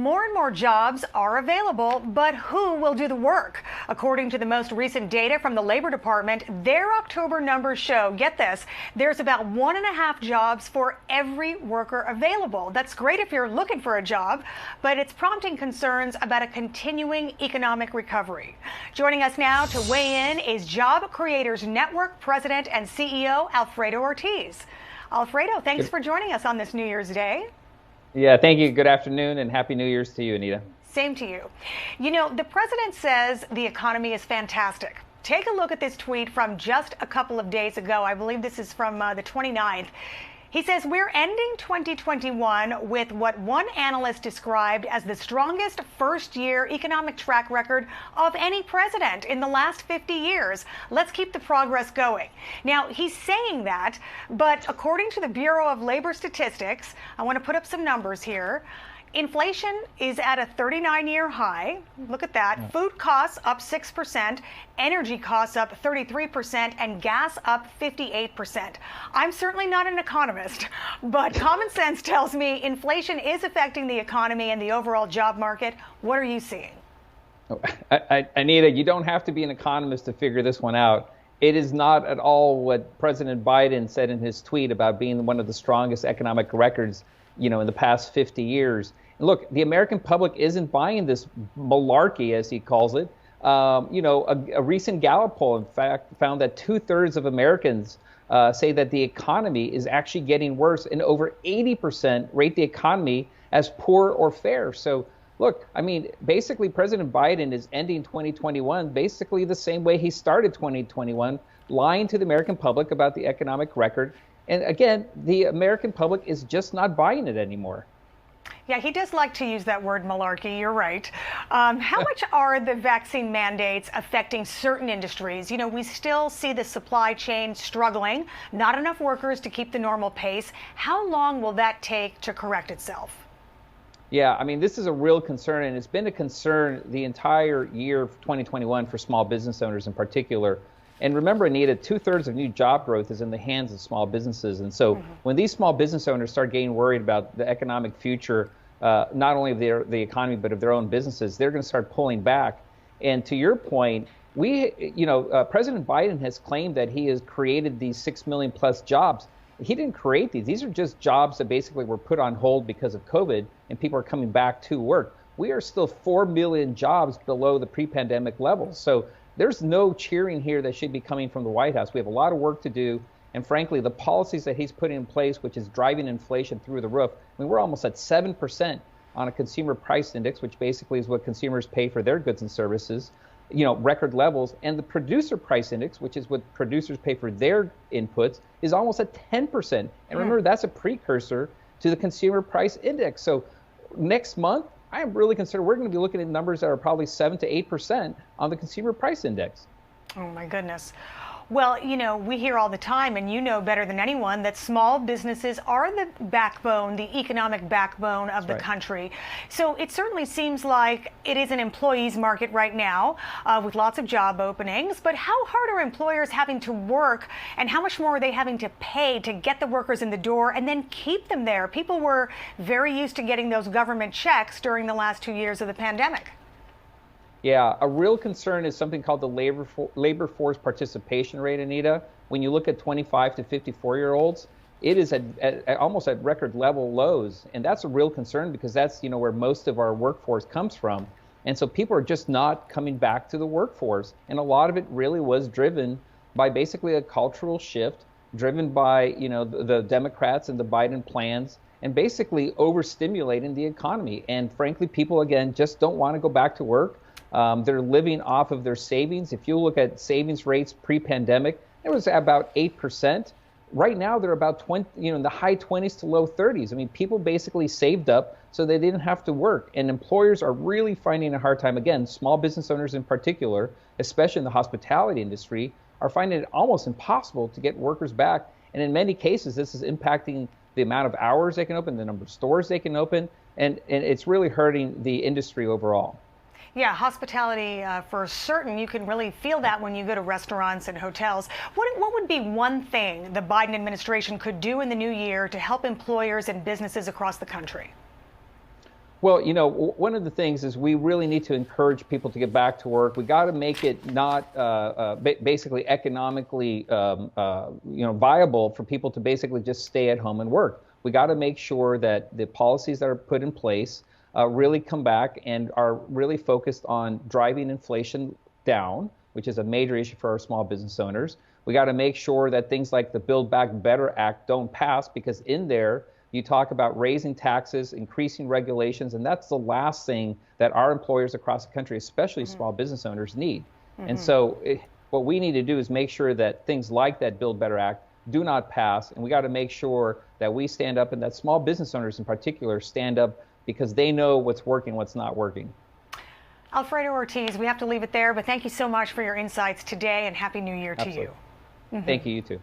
more and more jobs are available, but who will do the work? According to the most recent data from the Labor Department, their October numbers show, get this, there's about 1.5 jobs for every worker available. That's great if you're looking for a job, but it's prompting concerns about a continuing economic recovery. Joining us now to weigh in is Job Creators Network President and CEO Alfredo Ortiz. Alfredo, thanks for joining us on this New Year's Day. Yeah, thank you. Good afternoon and Happy New Year's to you, Anita. Same to you. You know, the president says the economy is fantastic. Take a look at this tweet from just a couple of days ago. I believe this is from the 29th. He says, we're ending 2021 with what one analyst described as the strongest first-year economic track record of any president in the last 50 years. Let's keep the progress going. Now, he's saying that, but according to the Bureau of Labor Statistics, I want to put up some numbers here. Inflation is at a 39-year high. Look at that. Food costs up 6%, energy costs up 33%, and gas up 58%. I'm certainly not an economist, but common sense tells me inflation is affecting the economy and the overall job market. What are you seeing? Anita, you don't have to be an economist to figure this one out. It is not at all what President Biden said in his tweet about being one of the strongest economic records, in the past 50 years. And look, the American public isn't buying this malarkey, as he calls it. A recent Gallup poll, in fact, found that 2/3 of Americans say that the economy is actually getting worse, and over 80% rate the economy as poor or fair. So, look, basically President Biden is ending 2021 basically the same way he started 2021, lying to the American public about the economic record. And again, the American public is just not buying it anymore. Yeah, he does like to use that word malarkey. You're right. How much are the vaccine mandates affecting certain industries? We still see the supply chain struggling, not enough workers to keep the normal pace. How long will that take to correct itself? Yeah, this is a real concern, and it's been a concern the entire year of 2021 for small business owners in particular. And remember, Anita, 2/3 of new job growth is in the hands of small businesses. And so when these small business owners start getting worried about the economic future, not only of the economy, but of their own businesses, they're going to start pulling back. And to your point, President Biden has claimed that he has created these 6 million plus jobs. He didn't create these. These are just jobs that basically were put on hold because of COVID, and people are coming back to work. We are still 4 million jobs below the pre-pandemic levels. So there's no cheering here that should be coming from the White House. We have a lot of work to do. And frankly, the policies that he's putting in place, which is driving inflation through the roof, we're almost at 7% on a consumer price index, which basically is what consumers pay for their goods and services, record levels. And the producer price index, which is what producers pay for their inputs, is almost at 10%. And remember, that's a precursor to the consumer price index. So next month, I am really concerned. We're going to be looking at numbers that are probably 7 to 8% on the consumer price index. Oh, my goodness. Well, we hear all the time, and you know better than anyone, that small businesses are the backbone, the economic backbone of the country. So it certainly seems like it is an employees market right now with lots of job openings. But how hard are employers having to work, and how much more are they having to pay to get the workers in the door and then keep them there? People were very used to getting those government checks during the last 2 years of the pandemic. Yeah, a real concern is something called the labor force participation rate, Anita. When you look at 25 to 54-year-olds, it is almost at record level lows. And that's a real concern because that's, where most of our workforce comes from. And so people are just not coming back to the workforce. And a lot of it really was driven by basically a cultural shift, driven by, the Democrats and the Biden plans, and basically overstimulating the economy. And frankly, people, again, just don't want to go back to work. They're living off of their savings. If you look at savings rates pre-pandemic, it was about 8%. Right now, they're about 20, in the high 20s to low 30s. People basically saved up so they didn't have to work. And employers are really finding a hard time. Again, small business owners in particular, especially in the hospitality industry, are finding it almost impossible to get workers back. And in many cases, this is impacting the amount of hours they can open, the number of stores they can open, and it's really hurting the industry overall. Yeah, hospitality for certain. You can really feel that when you go to restaurants and hotels. What would be one thing the Biden administration could do in the new year to help employers and businesses across the country? Well, one of the things is we really need to encourage people to get back to work. We got to make it not basically economically, viable for people to basically just stay at home and work. We got to make sure that the policies that are put in place really come back and are really focused on driving inflation down, which is a major issue for our small business owners. We got to make sure that things like the Build Back Better Act don't pass, because in there, you talk about raising taxes, increasing regulations, and that's the last thing that our employers across the country, especially small business owners, need. And so what we need to do is make sure that things like that Build Better Act do not pass, and we got to make sure that we stand up and that small business owners in particular stand up, because they know what's working, what's not working. Alfredo Ortiz, we have to leave it there, but thank you so much for your insights today, and Happy New Year to you. Thank you, you too.